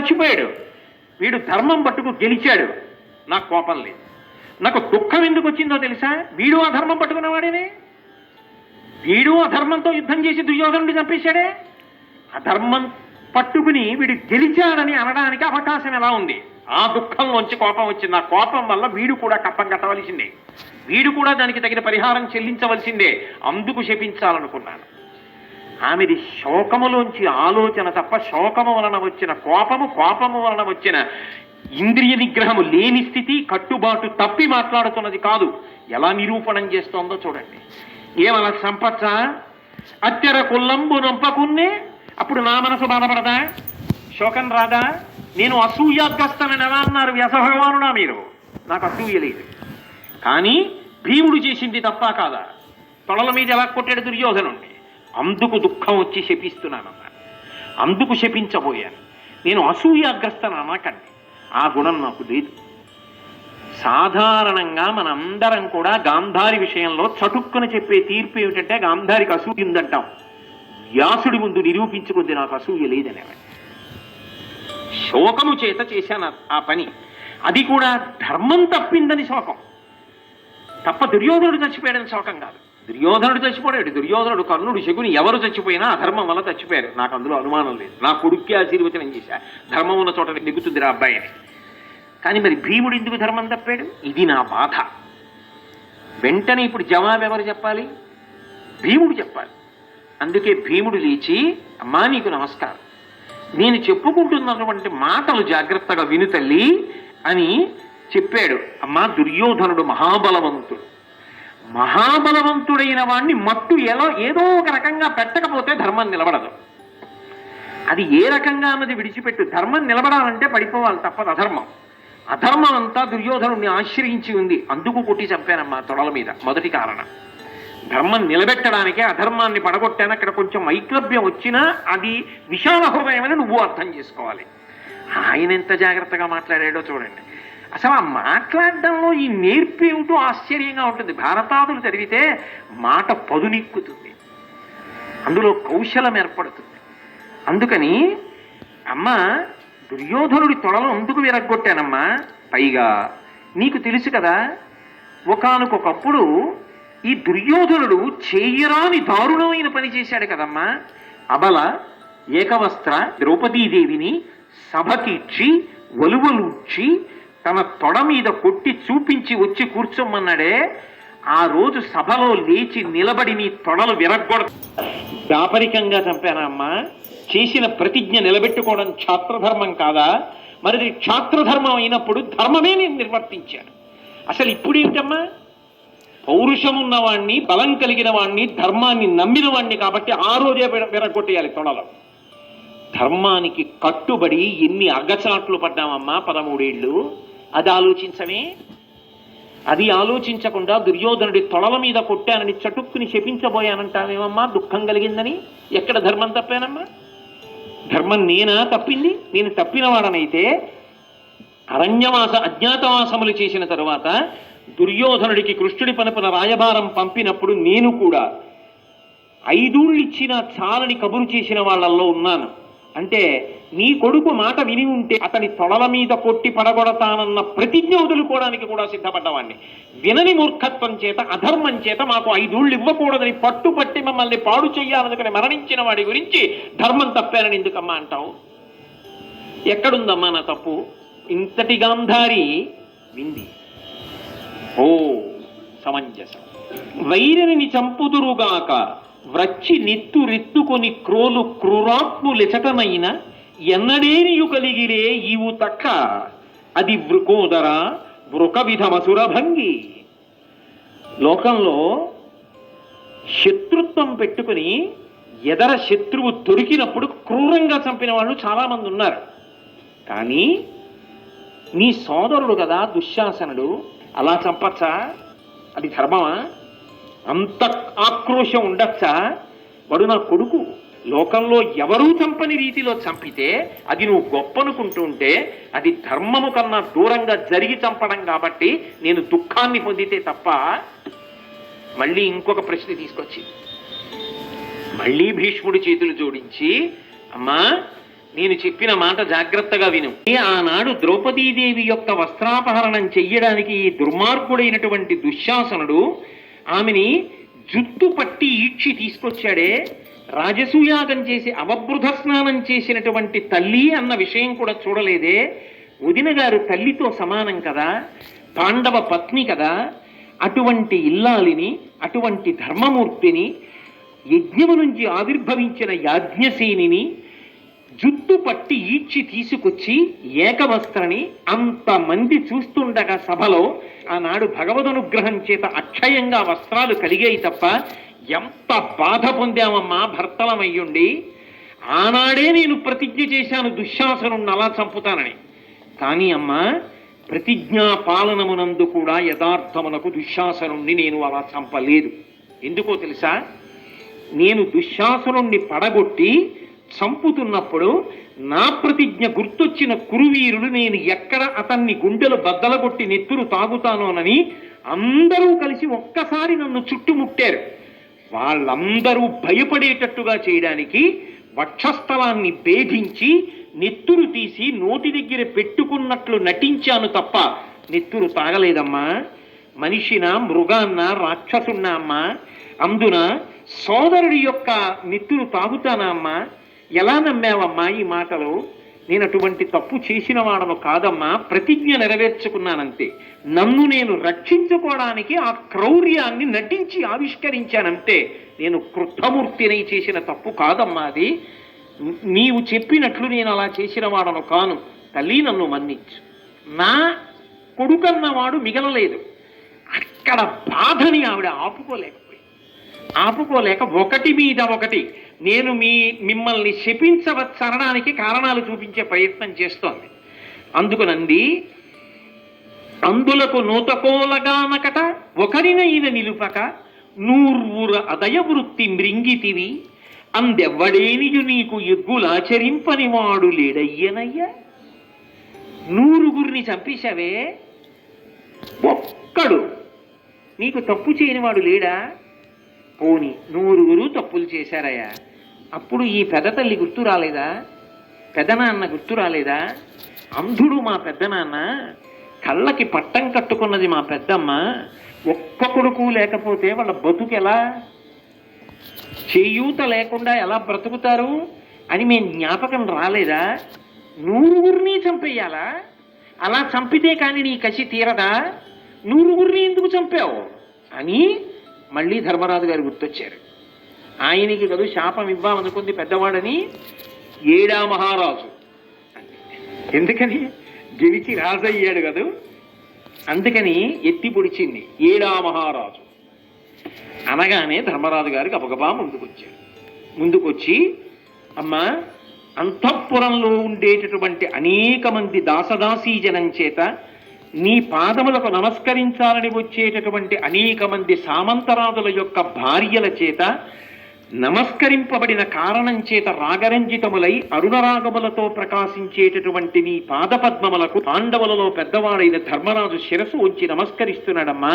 చచ్చిపోయాడు, వీడు ధర్మం పట్టుకు గెలిచాడు, నాకు కోపం లేదు. నాకు దుఃఖం ఎందుకు వచ్చిందో తెలుసా? వీడు ఆ ధర్మం పట్టుకున్నవాడేనే, వీడు ఆ ధర్మంతో యుద్ధం చేసి దుర్యోధనుడిని చంపేశాడే. ఆ ధర్మం పట్టుకుని వీడు గెలిచాడని అనడానికి అవకాశం ఎలా ఉంది? ఆ దుఃఖంలోంచి కోపం వచ్చింది. ఆ కోపం వల్ల వీడు కూడా కప్పం కట్టవలసిందే, వీడు కూడా దానికి తగిన పరిహారం చెల్లించవలసిందే. అందుకు శపించాలనుకున్నాను. ఆమెది శోకములోంచి ఆలోచన తప్ప శోకము వలన వచ్చిన కోపము, కోపము వలన వచ్చిన ఇంద్రియ నిగ్రహము లేని స్థితి, కట్టుబాటు తప్పి మాట్లాడుతున్నది కాదు. ఎలా నిరూపణం చేస్తోందో చూడండి. ఏమలా సంపచ్చ అత్తెర కుల్లంబు నొంపకున్నే, అప్పుడు నా మనసు బాధపడదా? శోకం రాదా? నేను అసూయాగ్రస్తనని ఎలా అన్నారు వ్యాసభగవానుడా మీరు? నాకు అసూయ లేదు. కానీ భీముడు చేసింది తప్ప కాదా? తొడల మీద ఎలా కొట్టాడు దుర్యోధనుణ్ణి. అందుకు దుఃఖం వచ్చి శపిస్తున్నానన్నా, అందుకు శపించబోయాను. నేను అసూయాగ్రస్తను అనకండి, ఆ గుణం నాకు లేదు. సాధారణంగా మనందరం కూడా గాంధారి విషయంలో చటుక్కున చెప్పే తీర్పు ఏమిటంటే గాంధారికి అసూయ ఉందంటాం. వ్యాసుడి ముందు నిరూపించుకుంది నాకు అసూయ లేదని. శోకము చేత చేశాను ఆ పని, అది కూడా ధర్మం తప్పిందని శోకం తప్ప దుర్యోధనుడు చచ్చిపోయాడని శోకం కాదు. దుర్యోధనుడు చచ్చిపోయాడు, దుర్యోధనుడు, కర్ణుడు, శకుని ఎవరు చచ్చిపోయినా అధర్మం వల్ల చచ్చిపోయారు, నాకు అందులో అనుమానం లేదు. నా కొడుక్కి ఆశీర్వచనం చేశా, ధర్మం ఉన్న చోట నెగ్గుతుంది రా అబ్బాయి అని. కానీ మరి భీముడు ఎందుకు ధర్మం తప్పాడు? ఇది నా బాధ. వెంటనే ఇప్పుడు జవాబు ఎవరు చెప్పాలి? భీముడు చెప్పాలి. అందుకే భీముడు లేచి, అమ్మా నీకు నమస్కారం, నేను చెప్పుకుంటున్నటువంటి మాటలు జాగ్రత్తగా విను తల్లి అని చెప్పాడు. అమ్మా దుర్యోధనుడు మహాబలవంతుడు, మహాబలవంతుడైన వాణ్ణి మట్టు ఏదో ఒక రకంగా పెట్టకపోతే ధర్మం నిలబడదు. అది ఏ రకంగా అన్నది విడిచిపెట్టు, ధర్మం నిలబడాలంటే పడిపోవాలి, తప్పదు అధర్మం. అధర్మం అంతా దుర్యోధనుడిని ఆశ్రయించి ఉంది, అందుకు కొట్టి చంపానమ్మా తొడల మీద. మొదటి కారణం ధర్మం నిలబెట్టడానికే, అధర్మాన్ని పడగొట్టాను. అక్కడ కొంచెం వైక్లభ్యం వచ్చినా అది విశాల హృదయమని నువ్వు అర్థం చేసుకోవాలి. ఆయన ఎంత జాగ్రత్తగా మాట్లాడాడో చూడండి. అసలు ఆ మాట్లాడడంలో ఈ నేర్పు ఏమిటో ఆశ్చర్యంగా ఉంటుంది. భారతాదులు చదివితే మాట పదునెక్కుతుంది, అందులో కౌశలం ఏర్పడుతుంది. అందుకని అమ్మ దుర్యోధనుడి తొడలు అందుకు విరగ్గొట్టానమ్మా. పైగా నీకు తెలుసు కదా, ఒకానొకప్పుడు ఈ దుర్యోధనుడు చేయరాని దారుణమైన పని చేశాడు కదమ్మా. అబల ఏకవస్త్ర ద్రౌపదీదేవిని సభకిచ్చి వలువలుచ్చి తన తొడ మీద కొట్టి చూపించి వచ్చి కూర్చోమన్నాడే. ఆ రోజు సభలో లేచి నిలబడి నీ తొడలు విరగ్గొడ దాపరికంగా చంపానమ్మా. చేసిన ప్రతిజ్ఞ నిలబెట్టుకోవడం క్షాత్రధర్మం కాదా? మరి క్షాత్రధర్మం అయినప్పుడు ధర్మమే నేను నిర్వర్తించాను. అసలు ఇప్పుడేమిటమ్మా? పౌరుషం ఉన్నవాణ్ణి, బలం కలిగిన వాణ్ణి, ధర్మాన్ని నమ్మిన వాణ్ణి కాబట్టి ఆ రోజే విరగొట్టేయాలి తొడలు. ధర్మానికి కట్టుబడి ఎన్ని అగచాట్లు పడ్డామమ్మా 13 ఏళ్ళు. అది ఆలోచించమే. అది ఆలోచించకుండా దుర్యోధనుడి తొడల మీద కొట్టానని చటుక్కుని శపించబోయానంటావేమమ్మా దుఃఖం కలిగిందని. ఎక్కడ ధర్మం తప్పానమ్మా? ధర్మం నేనా తప్పింది? నేను తప్పినవాడనైతే అజ్ఞాతవాసములు చేసిన తరువాత దుర్యోధనుడికి కృష్ణుడి పనుపున రాయబారం పంపినప్పుడు నేను కూడా 5 ఊళ్ళు ఇచ్చినా చాలని కబురు చేసిన వాళ్ళల్లో ఉన్నాను. అంటే నీ కొడుకు మాట విని ఉంటే అతని తొడల మీద కొట్టి పడగొడతానన్న ప్రతిజ్ఞ వదులుకోవడానికి కూడా సిద్ధపడ్డవాడిని. వినని మూర్ఖత్వం చేత, అధర్మం చేత మాకు 5 ఊళ్ళు ఇవ్వకూడదని పట్టుపట్టి మమ్మల్ని పాడు చెయ్యాలనుకుని మరణించిన వాడి గురించి ధర్మం తప్పానని ఎందుకమ్మా అంటావు? ఎక్కడుందమ్మా నా తప్పు? ఇంతటి గాంధారి వింది. ఓ సమంజసం. వైరిని చంపుదురుగాక వ్రచ్చి నిత్తు రెత్తుకొని క్రోలు క్రూరాత్ములెచటనైన ఎన్నడేనియు కలిగిరే ఈవు తక్క అది వృకోదర వృక విధమసురభంగి. లోకంలో శత్రుత్వం పెట్టుకుని ఎదర శత్రువు దొరికినప్పుడు క్రూరంగా చంపిన వాళ్ళు చాలామంది ఉన్నారు. కానీ నీ సోదరుడు కదా దుశ్శాసనుడు, అలా చంపచ్చా? అది ధర్మమా? అంత ఆక్రోశం ఉండొచ్చా? వాడు నా కొడుకు, లోకంలో ఎవరూ చంపని రీతిలో చంపితే అది నువ్వు గొప్పనుకుంటూ ఉంటే అది ధర్మము కన్నా దూరంగా జరిగి చంపడం కాబట్టి నేను దుఃఖాన్ని పొందితే తప్ప. మళ్ళీ ఇంకొక ప్రశ్న తీసుకొచ్చి మళ్ళీ భీష్ముడి చేతులు జోడించి, అమ్మా నేను చెప్పిన మాట జాగ్రత్తగా విను. ఆనాడు ద్రౌపదీదేవి యొక్క వస్త్రాపహరణం చెయ్యడానికి ఈ దుర్మార్గుడైనటువంటి దుశ్శాసనుడు ఆమెని జుట్టు పట్టి ఈడ్చి తీసుకొచ్చాడే, రాజసూయాగం చేసి అవబృధ స్నానం చేసినటువంటి తల్లి అన్న విషయం కూడా చూడలేదే. వదిన గారు తల్లితో సమానం కదా, పాండవ పత్ని కదా. అటువంటి ఇల్లాలిని, అటువంటి ధర్మమూర్తిని, యజ్ఞము నుంచి ఆవిర్భవించిన యాజ్ఞసేనిని జుట్టు పట్టి ఈడ్చి తీసుకొచ్చి ఏకవస్త్రని అంతమంది చూస్తుండగా సభలో ఆనాడు భగవదనుగ్రహం చేత అక్షయంగా వస్త్రాలు కలిగాయి తప్ప ఎంత బాధ పొందామమ్మా భర్తలమయ్యుండి. ఆనాడే నేను ప్రతిజ్ఞ చేశాను దుశ్శాసనుణ్ణి అలా చంపుతానని. కానీ అమ్మా, ప్రతిజ్ఞా పాలనమునందు కూడా యథార్థమునకు దుశ్శాసనుణ్ణి నేను అలా చంపలేదు. ఎందుకో తెలుసా? నేను దుశ్శాసనుణ్ణి పడగొట్టి చంపుతున్నప్పుడు నా ప్రతిజ్ఞ గుర్తొచ్చిన కురువీరుడు నేను ఎక్కడ అతన్ని గుండెలు బద్దలగొట్టి నెత్తురు తాగుతానోనని అందరూ కలిసి ఒక్కసారి నన్ను చుట్టుముట్టారు. వాళ్ళందరూ భయపడేటట్టుగా చేయడానికి వక్షస్థలాన్ని భేదించి నెత్తురు తీసి నోటి దగ్గర పెట్టుకున్నట్లు నటించాను తప్ప నెత్తురు తాగలేదమ్మా. మనిషినా, మృగాన్నా, రాక్షసున్నా అమ్మా? అందున సోదరుడి యొక్క నెత్తురు తాగుతానా అమ్మా? ఎలా నమ్మావమ్మా ఈ మాటలు? నేను అటువంటి తప్పు చేసిన వాడను కాదమ్మా, ప్రతిజ్ఞ నెరవేర్చుకున్నానంతే. నన్ను నేను రక్షించుకోవడానికి ఆ క్రౌర్యాన్ని నటించి ఆవిష్కరించానంతే. నేను క్రుద్ధమూర్తినై చేసిన తప్పు కాదమ్మా అది. నీవు చెప్పినట్లు నేను అలా చేసిన వాడను కాను. తల్లి, నన్ను మన్నించు. నా కొడుకన్నవాడు మిగలలేదు. అక్కడ బాధని ఆవిడ ఆపుకోలేక ఒకటి మీద ఒకటి నేను మిమ్మల్ని శపించవచ్చనడానికి కారణాలు చూపించే ప్రయత్నం చేస్తోంది. అందుకునంది, అందులకు నూతకోలగానకట ఒకరినైన నిలుపక నూర్వుర అదయ వృత్తి మృంగితివి, అందెవ్వడేనియు నీకు ఎగ్గులాచరింపని వాడు లేడయ్యనయ్యా. 100 చంపేశావే, ఒక్కడు నీకు తప్పు చేయనివాడు లేడా? పోని 100 తప్పులు చేశారయ్యా. అప్పుడు ఈ పెద్ద తల్లి గుర్తు రాలేదా? పెదనాన్న గుర్తు రాలేదా? అంధుడు మా పెద్దనాన్న, కళ్ళకి పట్టం కట్టుకున్నది మా పెద్దమ్మ. ఒక్క కొడుకు లేకపోతే వాళ్ళ బతుకెలా? చేయూత లేకుండా ఎలా బ్రతుకుతారు అని మేము జ్ఞాపకం రాలేదా? 100 చంపేయాలా? అలా చంపితే కానీ నీ కసి తీరదా? 100 ఎందుకు చంపావు అని మళ్ళీ ధర్మరాజు గారు గుర్తొచ్చారు. ఆయనకి కదూ శాపం ఇవ్వాలనుకుంది పెద్దవాడని. 7వ మహారాజు, ఎందుకని గెలిచి రాజయ్యాడు కదూ, అందుకని ఎత్తి పొడిచింది 7వ మహారాజు అనగానే ధర్మరాజు గారికి గబగబా ముందుకొచ్చి, అమ్మా, అంతఃపురంలో ఉండేటటువంటి అనేక మంది దాసదాసీజనం చేత నీ పాదములకు నమస్కరించాలని వచ్చేటటువంటి అనేక మంది సామంతరాజుల యొక్క భార్యల చేత నమస్కరింపబడిన కారణం చేత రాగరంజితములై అరుణరాగములతో ప్రకాశించేటటువంటి నీ పాదపద్మములకు పాండవులలో పెద్దవాడైన ధర్మరాజు శిరస్సు ఉంచి నమస్కరిస్తున్నాడమ్మా.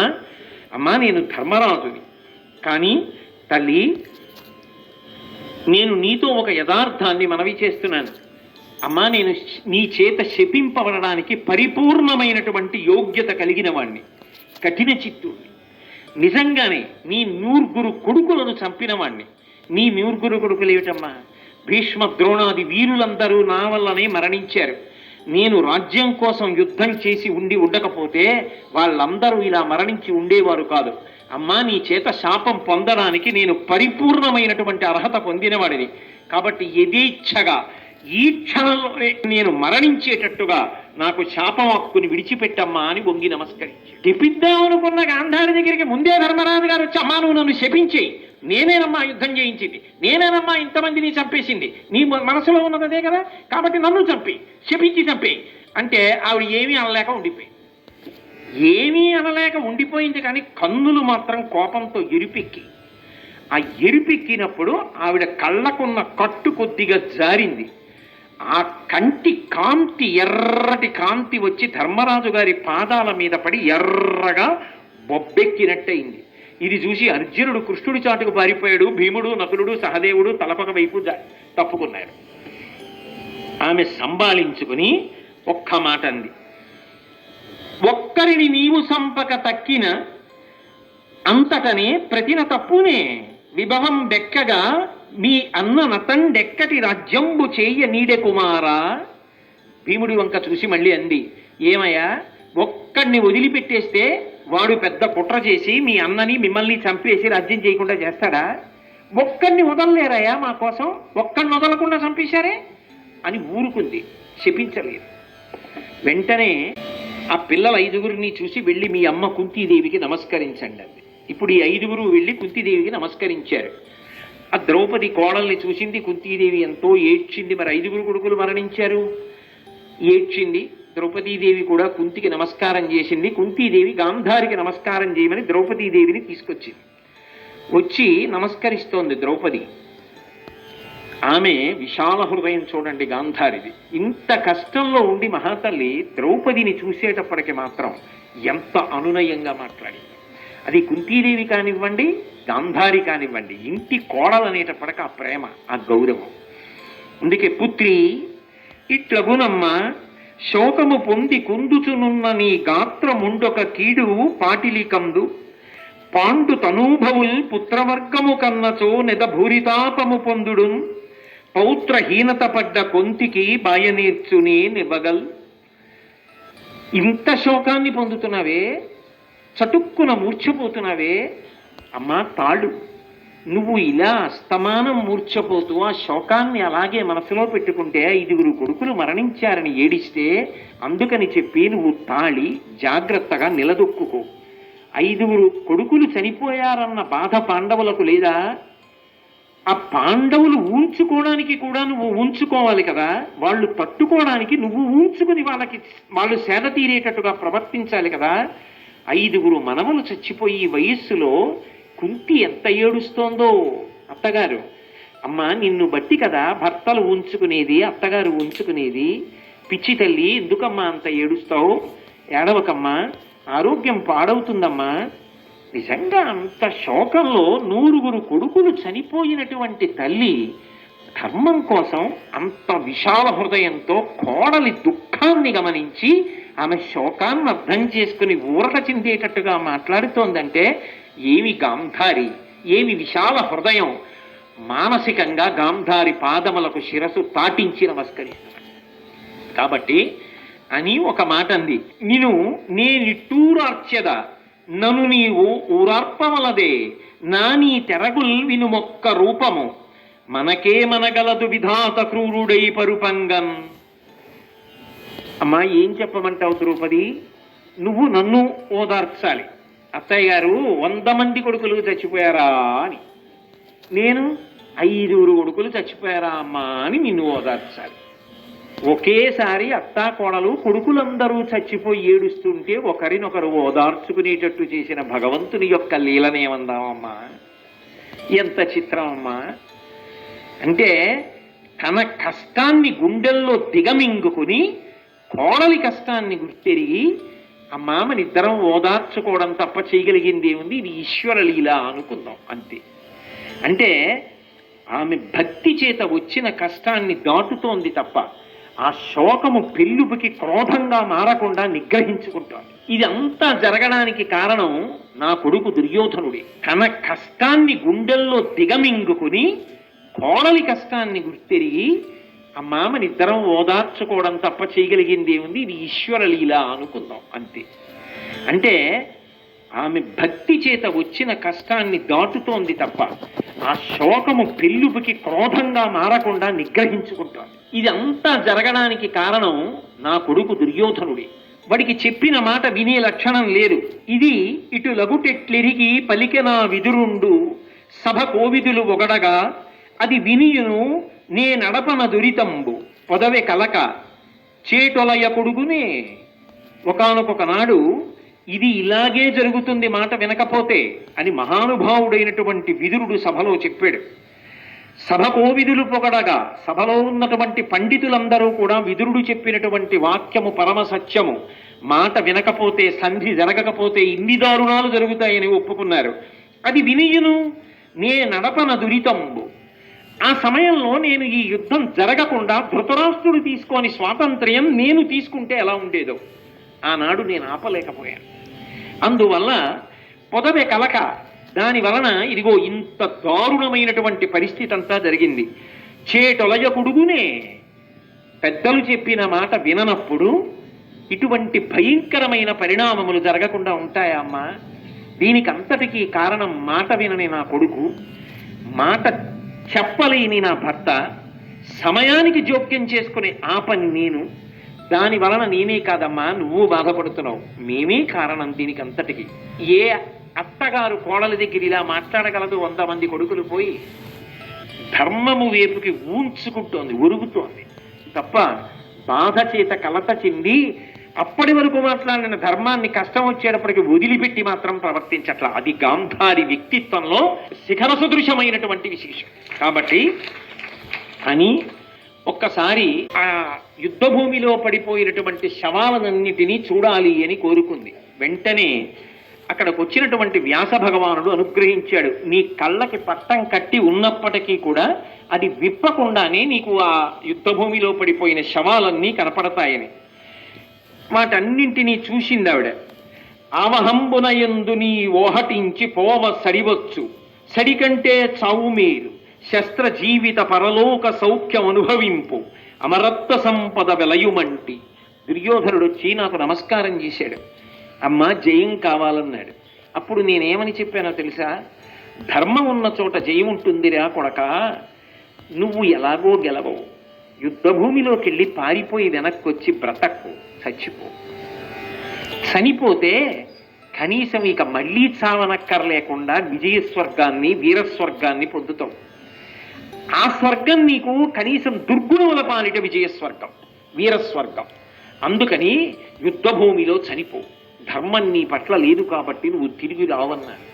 అమ్మా, నేను ధర్మరాజుని, కానీ తల్లి, నేను నీతో ఒక యథార్థాన్ని మనవి చేస్తున్నాను. అమ్మా, నేను నీ చేత శపింపబడడానికి పరిపూర్ణమైనటువంటి యోగ్యత కలిగిన వాణ్ణి, కఠిన చిత్తుణ్ణి. నిజంగానే నీ 100 కొడుకులను చంపిన వాణ్ణి. నీ 100 కొడుకులు ఏమిటమ్మా? భీష్మ ద్రోణాది వీరులందరూ నా వల్లనే మరణించారు. నేను రాజ్యం కోసం యుద్ధం చేసి ఉండకపోతే వాళ్ళందరూ ఇలా మరణించి ఉండేవారు కాదు. అమ్మా, నీ చేత శాపం పొందడానికి నేను పరిపూర్ణమైనటువంటి అర్హత పొందినవాడిని. కాబట్టి యథేచ్ఛగా ఈ క్షణంలోనే నేను మరణించేటట్టుగా నాకు శాపం హక్కుని విడిచిపెట్టమ్మా అని వంగి నమస్కరించి తిప్పిద్దామనుకున్న గాంధారి దగ్గరికి ముందే ధర్మరాజు గారు వచ్చి, అమ్మా, నువ్వు నన్ను శపించేయి, నేనేనమ్మా యుద్ధం చేయించింది, నేనేనమ్మా ఇంతమందిని చంపేసింది, నీ మనసులో ఉన్నది అదే కదా, కాబట్టి నన్ను శపించి చంపేయి అంటే ఆవిడ ఏమీ అనలేక ఉండిపోయింది. కానీ కన్నులు మాత్రం కోపంతో ఎరిపెక్కి, ఆ ఎరిపెక్కినప్పుడు ఆవిడ కళ్ళకున్న కట్టు కొద్దిగా జారింది. ఆ కంటి కాంతి, ఎర్రటి కాంతి వచ్చి ధర్మరాజు గారి పాదాల మీద పడి ఎర్రగా బొబ్బెక్కినట్టయింది. ఇది చూసి అర్జునుడు కృష్ణుడి చాటుకు పారిపోయాడు. భీముడు, నకులుడు, సహదేవుడు తలపక వైపు తప్పుకున్నారు. ఆమె సంబాళించుకుని ఒక్క మాట అంది. ఒక్కరిని నీవు సంపక తక్కిన అంతటనే ప్రతిన తప్పునే విభవం బెక్కగా మీ అన్న నతండెక్కటి రాజ్యంబు చేయ నీడె కుమారా. భీముడి వంక చూసి మళ్ళీ అంది, ఏమయ్యా, ఒక్కడిని వదిలిపెట్టేస్తే వాడు పెద్ద కుట్ర చేసి మీ అన్నని మిమ్మల్ని చంపేసి రాజ్యం చేయకుండా చేస్తాడా? ఒక్కడిని వదలలేరయ్యా మా కోసం, ఒక్కడిని వదలకుండా చంపేశారే అని ఊరుకుంది, శపించలేదు. వెంటనే ఆ పిల్లల 5గురిని చూసి వెళ్ళి మీ అమ్మ కుంతీదేవికి నమస్కరించండి అంది. ఇప్పుడు ఈ 5గురు వెళ్ళి కుంతీదేవికి నమస్కరించారు. ఆ ద్రౌపది కోడల్ని చూసింది, కుంతీదేవి ఎంతో ఏడ్చింది. మరి 5గురు కొడుకులు మరణించారు, ఏడ్చింది. ద్రౌపదీదేవి కూడా కుంతికి నమస్కారం చేసింది. కుంతీదేవి గాంధారికి నమస్కారం చేయమని ద్రౌపదీదేవిని తీసుకొచ్చింది. వచ్చి నమస్కరిస్తోంది ద్రౌపది. ఆమె విశాల హృదయం చూడండి గాంధారిది. ఇంత కష్టంలో ఉండి మహాతల్లి ద్రౌపదిని చూసేటప్పటికి మాత్రం ఎంత అనునయంగా మాట్లాడింది. అది కుంతీదేవి కానివ్వండి, గాంధారి కానివ్వండి, ఇంటి కోడలనేటప్పటికి ఆ ప్రేమ, ఆ గౌరవం. అందుకే పుత్రి ఇట్లగునమ్మ శోకము పొంది కుందుచునున్న నీ గాత్రముండొక కీడు పాటిలికందు పాండు తనూభవుల్ పుత్రవర్గము కన్నచో నెద భూరితాపము పొందుడు పౌత్రహీనత పడ్డ కొంతికి బాయనేర్చునే నివ్వగల్. ఇంత శోకాన్ని పొందుతున్నావే, చటుక్కున మూర్ఛపోతున్నావే అమ్మా తాళు. నువ్వు ఇలా అస్తమానం మూర్ఛపోతూ ఆ శోకాన్ని అలాగే మనసులో పెట్టుకుంటే 5గురు కొడుకులు మరణించారని ఏడిస్తే అందుకని చెప్పి నువ్వు తాళి జాగ్రత్తగా నిలదొక్కుకో. 5గురు కొడుకులు చనిపోయారన్న బాధ పాండవులకు లేదా? ఆ పాండవులు ఊంచుకోవడానికి కూడా నువ్వు ఉంచుకోవాలి కదా. వాళ్ళు తట్టుకోవడానికి నువ్వు ఊంచుకుని వాళ్ళు సేద తీరేటట్టుగా ప్రవర్తించాలి కదా. 5గురు మనవలు చచ్చిపోయి వయస్సులో కుంతి ఎంత ఏడుస్తోందో. అత్తగారు, అమ్మ నిన్ను బట్టి కదా భర్తలు ఉంచుకునేది, అత్తగారు ఉంచుకునేది. పిచ్చి తల్లి, ఎందుకమ్మా అంత ఏడుస్తావు? ఏడవకమ్మా, ఆరోగ్యం పాడవుతుందమ్మా. నిజంగా అంత శోకంలో 100గురు కొడుకులు చనిపోయినటువంటి తల్లి ధర్మం కోసం అంత విశాల హృదయంతో కోడలి దుఃఖాన్ని గమనించి ఆమె శోకాన్ని అర్థం చేసుకుని ఊరట చెందేటట్టుగా మాట్లాడుతోందంటే ఏమి గాంధారి, ఏమి విశాల హృదయం. మానసికంగా గాంధారి పాదములకు శిరసు తాటించి నమస్కరిస్తున్నాడు. కాబట్టి అని ఒక మాట అంది, నిను నేనిట్టూరార్చెద నను నీవు ఊరార్పమలదే నా నీ తెరగుల్ వినుమొక్క రూపము మనకే మనగలదు విధాత క్రూరుడై పరుపంగన్. అమ్మా ఏం చెప్పమంటావు ద్రౌపది? నువ్వు నన్ను ఓదార్చాలి. అత్తయ్య గారు 100 మంది కొడుకులు చచ్చిపోయారా అని, నేను 5గురు కొడుకులు చచ్చిపోయారా అమ్మా అని నిన్ను ఓదార్చాలి. ఒకేసారి అత్తా కోడలు కొడుకులందరూ చచ్చిపోయి ఏడుస్తుంటే ఒకరినొకరు ఓదార్చుకునేటట్టు చేసిన భగవంతుని యొక్క లీలనేమందామమ్మా. ఎంత చిత్రం అమ్మా. అంటే తన కష్టాన్ని గుండెల్లో దిగమింగుకుని కోడలి కష్టాన్ని గుర్తెరిగి అమ్మా మన ఇద్దరం ఓదార్చుకోవడం తప్ప చేయగలిగింది ఏముంది, ఇది ఈశ్వర లీల అనుకుందాం అంతే. అంటే ఆమె భక్తి చేత వచ్చిన కష్టాన్ని దాటుతోంది తప్ప ఆ శోకము పెళ్ళుబుకి క్రోధంగా మారకుండా నిగ్రహించుకుంటోంది. ఇదంతా జరగడానికి కారణం నా కొడుకు దుర్యోధనుడే. తన కష్టాన్ని గుండెల్లో దిగమింగుకుని కోడలి కష్టాన్ని గుర్తెరిగి అమ్మా మన ఇద్దరం ఓదార్చుకోవడం తప్ప చేయగలిగింది ఏముంది, ఇది ఈశ్వర లీల అనుకుందాం అంతే. అంటే ఆమె భక్తి చేత వచ్చిన కష్టాన్ని దాటుతోంది తప్ప ఆ శోకము పెళ్ళుబుకి క్రోధంగా మారకుండా నిగ్రహించుకుంటోంది. ఇదంతా జరగడానికి కారణం నా కొడుకు దుర్యోధనుడే. వాడికి చెప్పిన మాట వినే లక్షణం లేదు. ఇది ఇటు లగుటెట్లెరిగి పలికెనా విదురుండు సభ కోవిదులు ఒగడగా అది వినియును నే నడపన దురితంబు పొదవె కలక చేటొలయ కొడుకునే. ఒకానొక నాడు ఇది ఇలాగే జరుగుతుంది మాట వినకపోతే అని మహానుభావుడైనటువంటి విదురుడు సభలో చెప్పాడు. సభ కోవిదులు పొగడగా సభలో ఉన్నటువంటి పండితులందరూ కూడా విదురుడు చెప్పినటువంటి వాక్యము పరమ సత్యము, మాట వినకపోతే సంధి జరగకపోతే ఇన్ని దారుణాలు జరుగుతాయని ఒప్పుకున్నారు. అది వినియును నే నడపన దురితంబు ఆ సమయంలో నేను ఈ యుద్ధం జరగకుండా ధృతరాష్ట్రుడు తీసుకొని స్వాతంత్ర్యం నేను తీసుకుంటే ఎలా ఉండేదో ఆనాడు నేను ఆపలేకపోయాను. అందువల్ల పొదవే కలక, దాని వలన ఇదిగో ఇంత దారుణమైనటువంటి పరిస్థితి అంతా జరిగింది. చేటొలయ కుడుగునే, పెద్దలు చెప్పిన మాట విననప్పుడు ఇటువంటి భయంకరమైన పరిణామములు జరగకుండా ఉంటాయా అమ్మా? దీనికి అంతటికీ కారణం మాట వినని నా కొడుకు, మాట చెప్పలేని నా భర్త, సమయానికి జోక్యం చేసుకునే ఆ పని నేను. దాని వలన నేనే కాదమ్మా నువ్వు బాధపడుతున్నావు, మేమే కారణం దీనికి అంతటికి. ఏ అత్తగారు కోడలి దగ్గర ఇలా మాట్లాడగలదు? 100 మంది కొడుకులు పోయి ధర్మము వైపుకి ఊంచుకుంటోంది, ఒరుగుతోంది తప్ప బాధ చేత కలత చెంది అప్పటి వరకు మాట్లాడిన ధర్మాన్ని కష్టం వచ్చేటప్పటికి వదిలిపెట్టి మాత్రం ప్రవర్తించట్లా. అది గాంధారి వ్యక్తిత్వంలో శిఖర సదృశమైనటువంటి విశేషం. కాబట్టి అని ఒక్కసారి ఆ యుద్ధ భూమిలో పడిపోయినటువంటి శవాలన్నిటినీ చూడాలి అని కోరుకుంది. వెంటనే అక్కడికి వచ్చినటువంటి వ్యాస భగవానుడు అనుగ్రహించాడు, నీ కళ్ళకి పట్టం కట్టి ఉన్నప్పటికీ కూడా అది విప్పకుండానే నీకు ఆ యుద్ధ భూమిలో పడిపోయిన శవాలన్నీ కనపడతాయని. వాటన్నింటినీ చూసింది ఆవిడ. ఆవహంబునయందు నీ ఓహటించి పోవ సడివచ్చు, సడికంటే చావు మేలు, శస్త్ర జీవిత పరలోక సౌఖ్యం అనుభవింపు, అమరత్వ సంపద వెలయుమంటి. దుర్యోధనుడు వచ్చి నాకు నమస్కారం చేశాడు, అమ్మ జయం కావాలన్నాడు. అప్పుడు నేనేమని చెప్పానో తెలుసా? ధర్మం ఉన్న చోట జయం ఉంటుందిరా కొడక, నువ్వు ఎలాగో గెలవవు, యుద్ధభూమిలోకి వెళ్ళి పారిపోయి వెనక్కి వచ్చి బ్రతక్కు, చచ్చిపో. చనిపోతే కనీసం ఇక మళ్ళీ చావనక్కర్లేకుండా విజయస్వర్గాన్ని వీరస్వర్గాన్ని పొందుతావు. ఆ స్వర్గం నీకు కనీసం దుర్గుణముల పాలిట విజయస్వర్గం, వీరస్వర్గం. అందుకని యుద్ధభూమిలో చనిపో, ధర్మం నీ పట్ల లేదు కాబట్టి నువ్వు తిరిగి రావన్నాను.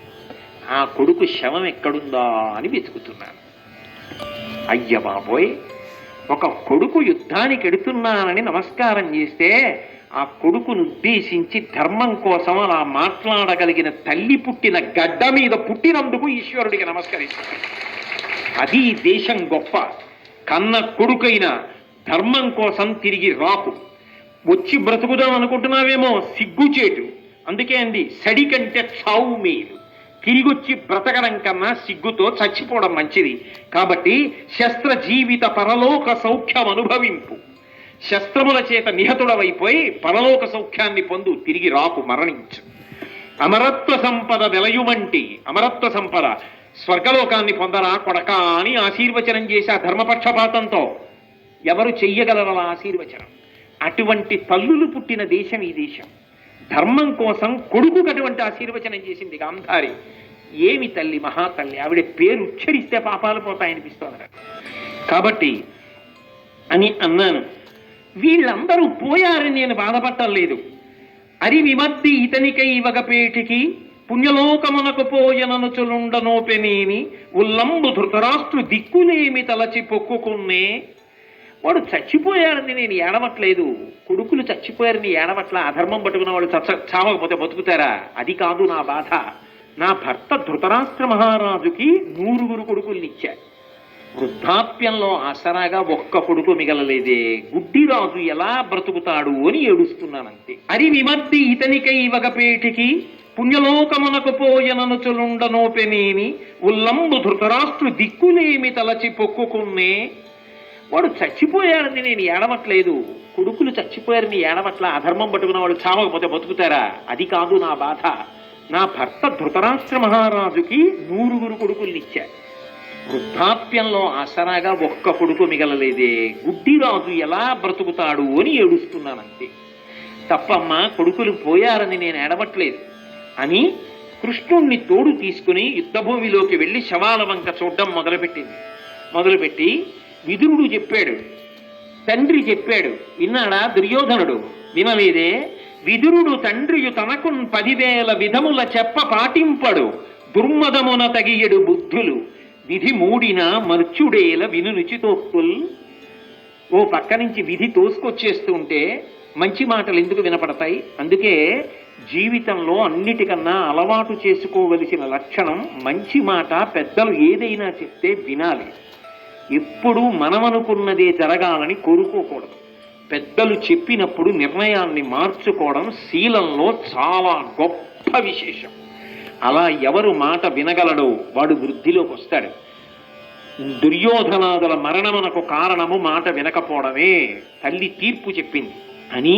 ఆ కొడుకు శవం ఎక్కడుందా అని వెతుకుతున్నాను. అయ్య బాబోయ్, ఒక కొడుకు యుద్ధానికి ఎడుతున్నానని నమస్కారం చేస్తే ఆ కొడుకును ఉద్దేశించి ధర్మం కోసం అలా మాట్లాడగలిగిన తల్లి పుట్టిన గడ్డ మీద పుట్టినందుకు ఈశ్వరుడికి నమస్కరిస్తాను. అది దేశం గొప్ప. కన్న కొడుకైన ధర్మం కోసం తిరిగి రాకు, వచ్చి బ్రతుకుదాం అనుకుంటున్నావేమో, సిగ్గుచేటు. అందుకే అంది సడి కంటే చావు మేలు, తిరిగొచ్చి బ్రతకడం కన్నా సిగ్గుతో చచ్చిపోవడం మంచిది. కాబట్టి శస్త్ర జీవిత పరలోక సౌఖ్యం అనుభవింపు, శస్త్రముల చేత నిహతుడవైపోయి పరలోక సౌఖ్యాన్ని పొందు, తిరిగి రాకు, మరణించు. అమరత్వ సంపద వెలయుమంటి, అమరత్వ సంపద స్వర్గలోకాన్ని పొందరా కొడక అని ఆశీర్వచనం చేసి ఆ ధర్మపక్షపాతంతో ఎవరు చెయ్యగలరు ఆశీర్వచనం? అటువంటి తల్లులు పుట్టిన దేశం ఈ దేశం. ధర్మం కోసం కొడుకుకు అటువంటి ఆశీర్వచనం చేసింది గాంధారి. ఏమి తల్లి, మహాతల్లి. ఆవిడ పేరు ఉచ్చరిస్తే పాపాలు పోతాయనిపిస్తోంది. కాబట్టి అని అన్నాను. వీళ్ళందరూ పోయారని నేను బాధపట్టలేదు. అరి విమర్ది ఇతనికై వగపేటికి పుణ్యలోకమునకు పోయననుచులుండనోపెనేమి, ఉల్లంబు ధృతరాష్ట్రు దిక్కులేమి తలచి పొక్కుకున్నే. వాడు చచ్చిపోయారని నేను ఏడవట్లేదు, కొడుకులు చచ్చిపోయారని ఏడవట్లా. అధర్మం పట్టుకున్న వాళ్ళు చావకపోతే బతుకుతారా? అది కాదు నా బాధ. నా భర్త ధృతరాష్ట్ర మహారాజుకి 9 కొడుకుల్నిచ్చా, వృద్ధాప్యంలో ఆసరాగా ఒక్క కొడుకు మిగలలేదే, గుడ్డిరాజు ఎలా బ్రతుకుతాడు అని ఏడుస్తున్నానంతే. అరి విమర్ది ఇతనికై వగపేటికి పుణ్యలోకమునకు పోయననుచులుండనోపెనేమి, ఉల్లంబు ధృతరాష్ట్రు దిక్కులేమి తలచి పొక్కుకున్నే. వాడు చచ్చిపోయారని నేను ఏడవట్లేదు, కొడుకులు చచ్చిపోయారని ఏడవట్లా. అధర్మం పట్టుకున్న వాళ్ళు చావకపోతే బతుకుతారా? అది కాదు నా బాధ. నా భర్త ధృతరాష్ట్ర మహారాజుకి 9 కొడుకుల్నిచ్చా, వృద్ధాప్యంలో ఆసరాగా ఒక్క కొడుకు మిగలలేదే, గుడ్డిరాజు ఎలా బ్రతుకుతాడు అని ఏడుస్తున్నానంతే. తప్పమ్మా, కొడుకులు పోయారని నేను ఏడవట్లేదు అని కృష్ణుణ్ణి తోడు తీసుకుని యుద్ధభూమిలోకి వెళ్ళి శవాల వంక చూడడం మొదలుపెట్టి విదురుడు చెప్పాడు, తండ్రి చెప్పాడు. విన్నాడా దుర్యోధనుడు? వినలేదే. విదురుడు తండ్రియు తనకు 10,000 విధముల చెప్ప పాటింపడు, దుర్మదమున తగియడు బుద్ధులు, విధి మూడిన మర్చుడేల వినుచి తోక్కుల్. ఓ పక్క నుంచి విధి తోసుకొచ్చేస్తూ ఉంటే మంచి మాటలు ఎందుకు వినపడతాయి? అందుకే జీవితంలో అన్నిటికన్నా అలవాటు చేసుకోవలసిన లక్షణం మంచి మాట. పెద్దలు ఏదైనా చెప్తే వినాలి. ఎప్పుడూ మనం అనుకున్నదే జరగాలని కోరుకోకూడదు. పెద్దలు చెప్పినప్పుడు నిర్ణయాన్ని మార్చుకోవడం శీలంలో చాలా గొప్ప విశేషం. అలా ఎవరు మాట వినగలడో వాడు వృద్ధిలోకి వస్తాడు. దుర్యోధనాదుల మరణమునకు కారణము మాట వినకపోవడమే. తల్లి తీర్పు చెప్పింది అని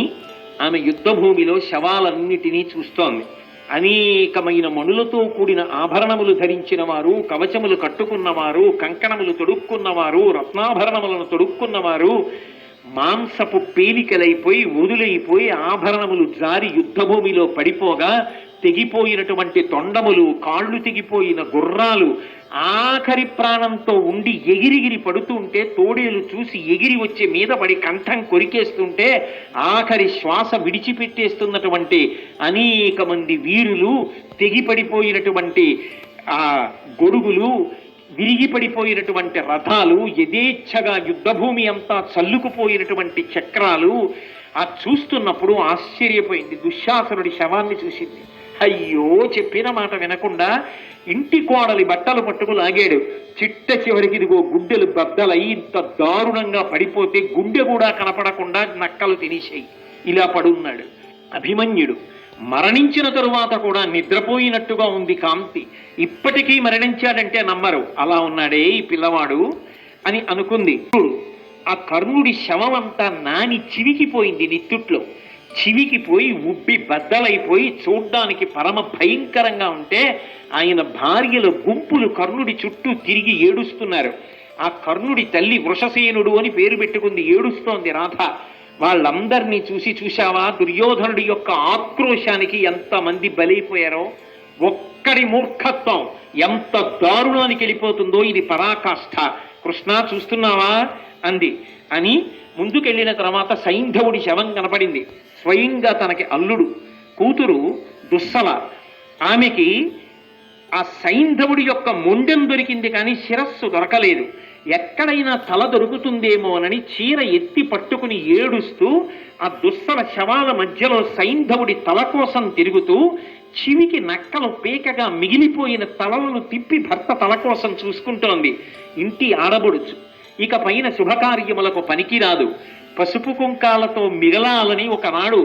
ఆమె యుద్ధభూమిలో శవాలన్నిటినీ చూస్తోంది. అనేకమైన మణులతో కూడిన ఆభరణములు ధరించిన వారు, కవచములు కట్టుకున్నవారు, కంకణములు తొడుక్కున్నవారు, రత్నాభరణములను తొడుక్కున్నవారు మాంసపు పేలికలైపోయి వదులైపోయి ఆభరణములు జారి యుద్ధభూమిలో పడిపోగా తెగిపోయినటువంటి తొండములు, కాళ్ళు తెగిపోయిన గుర్రాలు ఆఖరి ప్రాణంతో ఉండి ఎగిరిగిరి పడుతుంటే తోడేలు చూసి ఎగిరి వచ్చి మీద పడి కంఠం కొరికేస్తుంటే ఆఖరి శ్వాస విడిచిపెట్టేస్తున్నటువంటి అనేక మంది వీరులు, తెగిపడిపోయినటువంటి ఆ గొడుగులు, విరిగిపడిపోయినటువంటి రథాలు, యథేచ్ఛగా యుద్ధభూమి అంతా చల్లుకుపోయినటువంటి చక్రాలు ఆ చూస్తున్నప్పుడు ఆశ్చర్యపోయింది. దుశ్శాసనుడి శవాన్ని చూసింది. అయ్యో, చెప్పిన మాట వినకుండా ఇంటి కోడలి బట్టలు పట్టుకు లాగాడు. చిట్ట చివరికి ఇదిగో గుడ్డెలు బద్దలై ఇంత దారుణంగా పడిపోతే గుండె కూడా కనపడకుండా నక్కలు తినేసాయి. ఇలా పడున్నాడు అభిమన్యుడు. మరణించిన తరువాత కూడా నిద్రపోయినట్టుగా ఉంది కాంతి. ఇప్పటికీ మరణించాడంటే నమ్మరు. అలా ఉన్నాడే ఈ పిల్లవాడు అని అనుకుంది. ఆ కర్ణుడి శవం అంతా నాని చివికిపోయింది. నిత్తుట్లో చివికిపోయి ఉబ్బి బద్దలైపోయి చూడ్డానికి పరమ భయంకరంగా ఉంటే ఆయన భార్యల గుంపులు కర్ణుడి చుట్టూ తిరిగి ఏడుస్తున్నారు. ఆ కర్ణుడి తల్లి వృషసేనుడు అని పేరు పెట్టుకుంది. ఏడుస్తోంది రాధ. వాళ్ళందరినీ చూశావా దుర్యోధనుడి యొక్క ఆక్రోశానికి ఎంతమంది బలైపోయారో, ఒక్కడి మూర్ఖత్వం ఎంత దారుణానికి వెళ్ళిపోతుందో ఇది పరాకాష్ఠ. కృష్ణ చూస్తున్నావా అంది. అని ముందుకెళ్ళిన తర్వాత సైంధవుడి శవం కనపడింది. స్వయంగా తనకి అల్లుడు కూతురు దుస్సల, ఆమెకి ఆ సైంధవుడి యొక్క మొండెం దొరికింది కానీ శిరస్సు దొరకలేదు. ఎక్కడైనా తల దొరుకుతుందేమోనని చీర ఎత్తి పట్టుకుని ఏడుస్తూ ఆ దుస్సల శవాల మధ్యలో సైంధవుడి తల కోసం తిరుగుతూ చివికి నక్కలు పీకగా మిగిలిపోయిన తలలను తిప్పి భర్త తల కోసం చూసుకుంటోంది. ఇంటి ఆడబడుచు, ఇక పైన శుభకార్యములకు పనికిరాదు. పసుపు కుంకాలతో మిగలాలని ఒకనాడు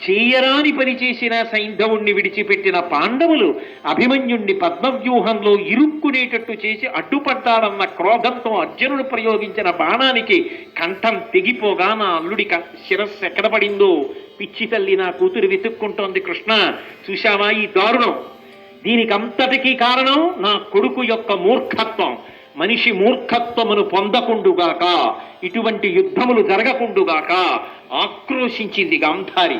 చేయరాని పని చేసిన సైంధవుణ్ణి విడిచిపెట్టిన పాండవులు అభిమన్యుణ్ణి పద్మవ్యూహంలో ఇరుక్కునేటట్టు చేసి అడ్డుపడ్డాడన్న క్రోధంతో అర్జునుడు ప్రయోగించిన బాణానికి కంఠం తెగిపోగా నా అల్లుడి శిరస్సు ఎక్కడ పడిందో పిచ్చి తల్లి నా కూతురు వెతుక్కుంటోంది. కృష్ణ చూశావా ఈ దారుణం? దీనికంతటికీ కారణం నా కొడుకు యొక్క మూర్ఖత్వం. మనిషి మూర్ఖత్వమును పొందకుండుగాక, ఇటువంటి యుద్ధములు జరగకుండుగాక ఆక్రోశించింది గాంధారి.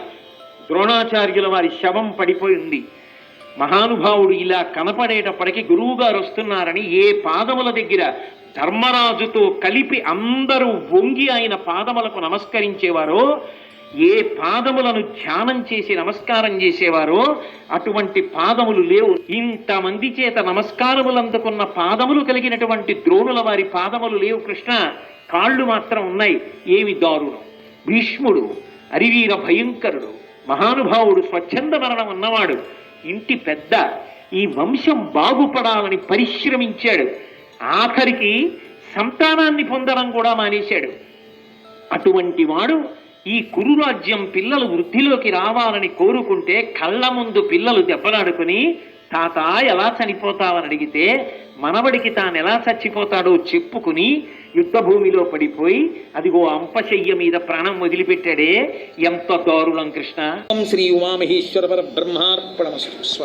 ద్రోణాచార్యుల వారి శవం పడిపోయింది. మహానుభావుడు ఇలా కనపడేటప్పటికీ గురువుగారు వస్తున్నారని ఏ పాదముల దగ్గర ధర్మరాజుతో కలిపి అందరూ వంగి ఆయన పాదములకు నమస్కరించేవారో, ఏ పాదములను ధ్యానం చేసి నమస్కారం చేసేవారో అటువంటి పాదములు లేవు. ఇంతమంది చేత నమస్కారములు అందుకున్న పాదములు కలిగినటువంటి ద్రోణుల వారి పాదములు లేవు కృష్ణ. కాళ్ళు మాత్రం ఉన్నాయి. ఏమి దారుణం! భీష్ముడు అరివీర భయంకరుడు, మహానుభావుడు, స్వచ్ఛంద మరణం అన్నవాడు, ఇంటి పెద్ద, ఈ వంశం బాగుపడాలని పరిశ్రమించాడు. ఆఖరికి సంతానాన్ని పొందడం కూడా మానేశాడు. అటువంటి వాడు ఈ కురురాజ్యం పిల్లలు వృద్ధిలోకి రావాలని కోరుకుంటే కళ్ళ ముందు పిల్లలు దెబ్బలాడుకుని తాత ఎలా చనిపోతావని అడిగితే మనవడికి తాను ఎలా చచ్చిపోతాడో చెప్పుకుని యుద్ధభూమిలో పడిపోయి అదిగో అంపశయ్య మీద ప్రాణం వదిలిపెట్టాడే, ఎంత దారుణం కృష్ణ. శ్రీ ఉమామహేశ్వర పరబ్రహ్మార్పణమస్తు.